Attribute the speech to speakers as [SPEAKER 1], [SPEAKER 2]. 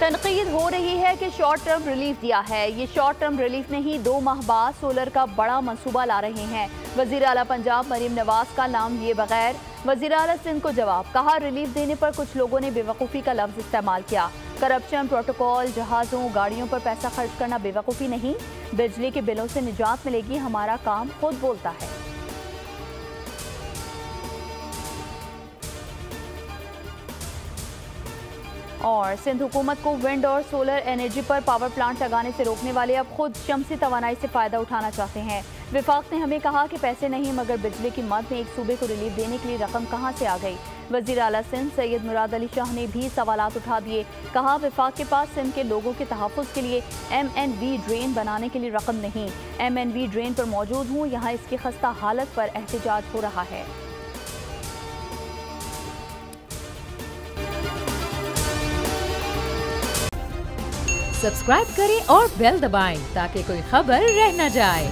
[SPEAKER 1] तनकीद हो रही है कि शॉर्ट टर्म रिलीफ दिया है। ये शॉर्ट टर्म रिलीफ नहीं, 2 माह बाद सोलर का बड़ा मंसूबा ला रहे हैं। वजीर आला पंजाब मरीम नवाज का नाम लिए बगैर वजीर आला सिंध को जवाब। कहा, रिलीफ देने पर कुछ लोगों ने बेवकूफ़ी का लफ्ज़ इस्तेमाल किया। करप्शन, प्रोटोकॉल, जहाज़ों, गाड़ियों पर पैसा खर्च करना बेवकूफ़ी नहीं। बिजली के बिलों से निजात मिलेगी, हमारा काम खुद बोलता है। और सिंध हुकूमत को विंड और सोलर एनर्जी पर पावर प्लांट लगाने से रोकने वाले अब खुद शमसी तवानाई से फ़ायदा उठाना चाहते हैं। विफाक ने हमें कहा कि पैसे नहीं, मगर बिजली की मद में एक सूबे को रिलीफ देने के लिए रकम कहां से आ गई। वज़ीर आला सिंध सैयद मुराद अली शाह ने भी सवालात उठा दिए। कहा, विफाक के पास सिंध के लोगों के तहफ़्फ़ुज़ के लिए MNV ड्रेन बनाने के लिए रकम नहीं। MNV ड्रेन पर मौजूद हूँ, यहाँ इसकी खस्ता हालत पर एहतजाज हो रहा है।
[SPEAKER 2] सब्सक्राइब करें और बेल दबाएं ताकि कोई खबर रह न जाए।